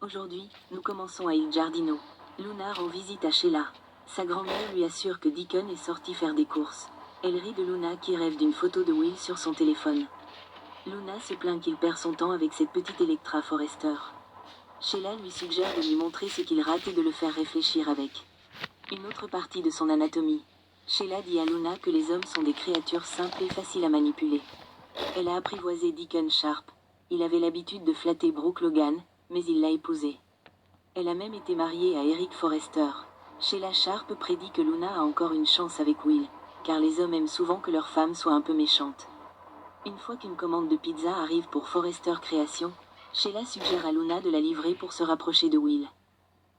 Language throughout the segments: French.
Aujourd'hui, nous commençons à Il Giardino. Luna rend visite à Sheila. Sa grand-mère lui assure que Deacon est sorti faire des courses. Elle rit de Luna qui rêve d'une photo de Will sur son téléphone. Luna se plaint qu'il perd son temps avec cette petite Electra Forrester. Sheila lui suggère de lui montrer ce qu'il rate et de le faire réfléchir avec une autre partie de son anatomie. Sheila dit à Luna que les hommes sont des créatures simples et faciles à manipuler. Elle a apprivoisé Deacon Sharp. Il avait l'habitude de flatter Brooke Logan, mais il l'a épousée. Elle a même été mariée à Eric Forrester. Sheila Sharp prédit que Luna a encore une chance avec Will, car les hommes aiment souvent que leurs femmes soient un peu méchantes. Une fois qu'une commande de pizza arrive pour Forrester Création, Sheila suggère à Luna de la livrer pour se rapprocher de Will.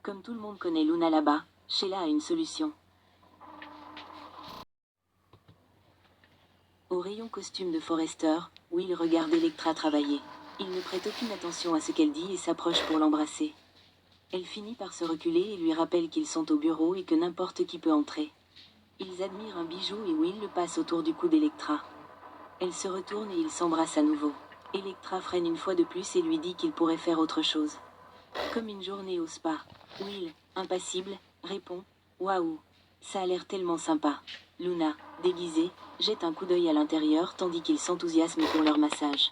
Comme tout le monde connaît Luna là-bas, Sheila a une solution. Au rayon costume de Forrester, Will regarde Electra travailler. Il ne prête aucune attention à ce qu'elle dit et s'approche pour l'embrasser. Elle finit par se reculer et lui rappelle qu'ils sont au bureau et que n'importe qui peut entrer. Ils admirent un bijou et Will le passe autour du cou d'Electra. Elle se retourne et ils s'embrassent à nouveau. Electra freine une fois de plus et lui dit qu'il pourrait faire autre chose. Comme une journée au spa. Will, impassible, répond « Waouh, ça a l'air tellement sympa ». Luna, déguisée, jette un coup d'œil à l'intérieur tandis qu'ils s'enthousiasment pour leur massage.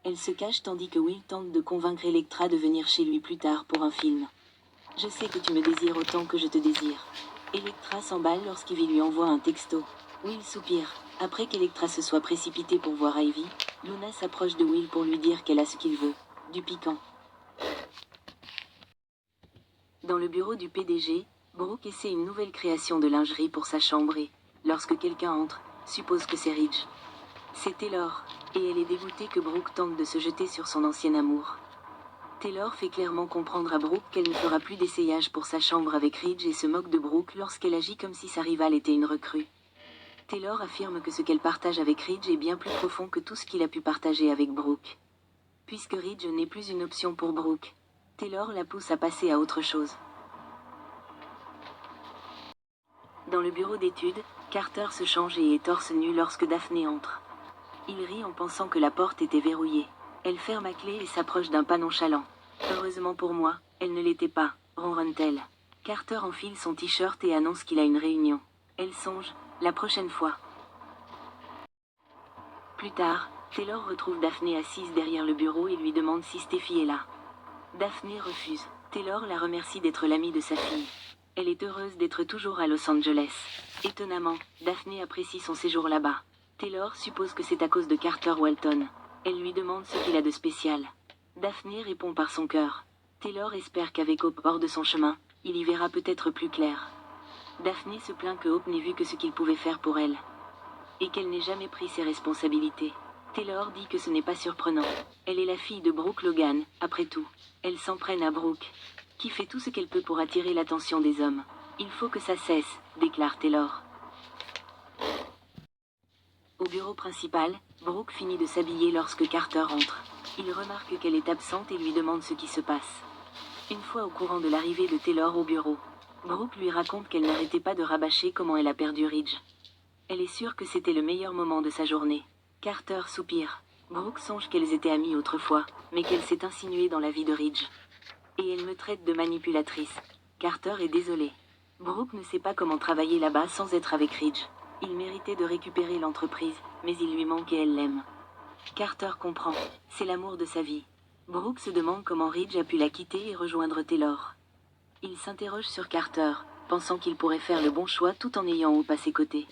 Elle se cache tandis que Will tente de convaincre Electra de venir chez lui plus tard pour un film. « Je sais que tu me désires autant que je te désire ». Electra s'emballe lorsqu'Ivy lui envoie un texto. Will soupire. Après qu'Electra se soit précipitée pour voir Ivy, Luna s'approche de Will pour lui dire qu'elle a ce qu'il veut. Du piquant. Dans le bureau du PDG, Brooke essaie une nouvelle création de lingerie pour sa chambre et, lorsque quelqu'un entre, suppose que c'est Ridge. C'est Taylor, et elle est dégoûtée que Brooke tente de se jeter sur son ancien amour. Taylor fait clairement comprendre à Brooke qu'elle ne fera plus d'essayage pour sa chambre avec Ridge et se moque de Brooke lorsqu'elle agit comme si sa rivale était une recrue. Taylor affirme que ce qu'elle partage avec Ridge est bien plus profond que tout ce qu'il a pu partager avec Brooke. Puisque Ridge n'est plus une option pour Brooke, Taylor la pousse à passer à autre chose. Dans le bureau d'études, Carter se change et est torse nu lorsque Daphné entre. Il rit en pensant que la porte était verrouillée. Elle ferme à clé et s'approche d'un pas nonchalant. Heureusement pour moi, elle ne l'était pas, ronronne-t-elle. Carter enfile son t-shirt et annonce qu'il a une réunion. Elle songe, la prochaine fois. Plus tard, Taylor retrouve Daphné assise derrière le bureau et lui demande si Steffi est là. Daphné refuse. Taylor la remercie d'être l'amie de sa fille. Elle est heureuse d'être toujours à Los Angeles. Étonnamment, Daphné apprécie son séjour là-bas. Taylor suppose que c'est à cause de Carter Walton. Elle lui demande ce qu'il a de spécial. Daphné répond par son cœur. Taylor espère qu'avec Hope hors de son chemin, il y verra peut-être plus clair. Daphné se plaint que Hope n'ait vu que ce qu'il pouvait faire pour elle. Et qu'elle n'ait jamais pris ses responsabilités. Taylor dit que ce n'est pas surprenant. Elle est la fille de Brooke Logan, après tout. Elle s'en prenne à Brooke, qui fait tout ce qu'elle peut pour attirer l'attention des hommes. Il faut que ça cesse, déclare Taylor. Au bureau principal, Brooke finit de s'habiller lorsque Carter entre. Il remarque qu'elle est absente et lui demande ce qui se passe. Une fois au courant de l'arrivée de Taylor au bureau, Brooke lui raconte qu'elle n'arrêtait pas de rabâcher comment elle a perdu Ridge. Elle est sûre que c'était le meilleur moment de sa journée. Carter soupire. Brooke songe qu'elles étaient amies autrefois, mais qu'elle s'est insinuée dans la vie de Ridge. Et elle me traite de manipulatrice. Carter est désolé. Brooke ne sait pas comment travailler là-bas sans être avec Ridge. Il méritait de récupérer l'entreprise, mais il lui manque et elle l'aime. Carter comprend. C'est l'amour de sa vie. Brooke se demande comment Ridge a pu la quitter et rejoindre Taylor. Il s'interroge sur Carter, pensant qu'il pourrait faire le bon choix tout en ayant Hope à ses côtés.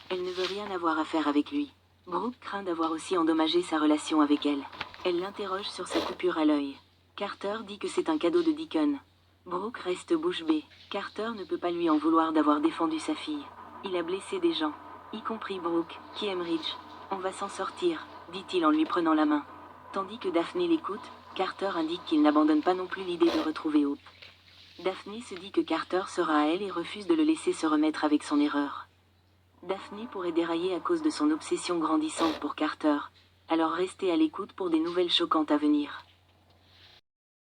Elle ne veut rien avoir à faire avec lui. Brooke craint d'avoir aussi endommagé sa relation avec elle. Elle l'interroge sur sa coupure à l'œil. Carter dit que c'est un cadeau de Deacon. Brooke reste bouche bée. Carter ne peut pas lui en vouloir d'avoir défendu sa fille. Il a blessé des gens, y compris Brooke, qui aime Ridge. On va s'en sortir, dit-il en lui prenant la main. Tandis que Daphné l'écoute, Carter indique qu'il n'abandonne pas non plus l'idée de retrouver Hope. Daphné se dit que Carter sera à elle et refuse de le laisser se remettre avec son erreur. Daphné pourrait dérailler à cause de son obsession grandissante pour Carter, alors restez à l'écoute pour des nouvelles choquantes à venir.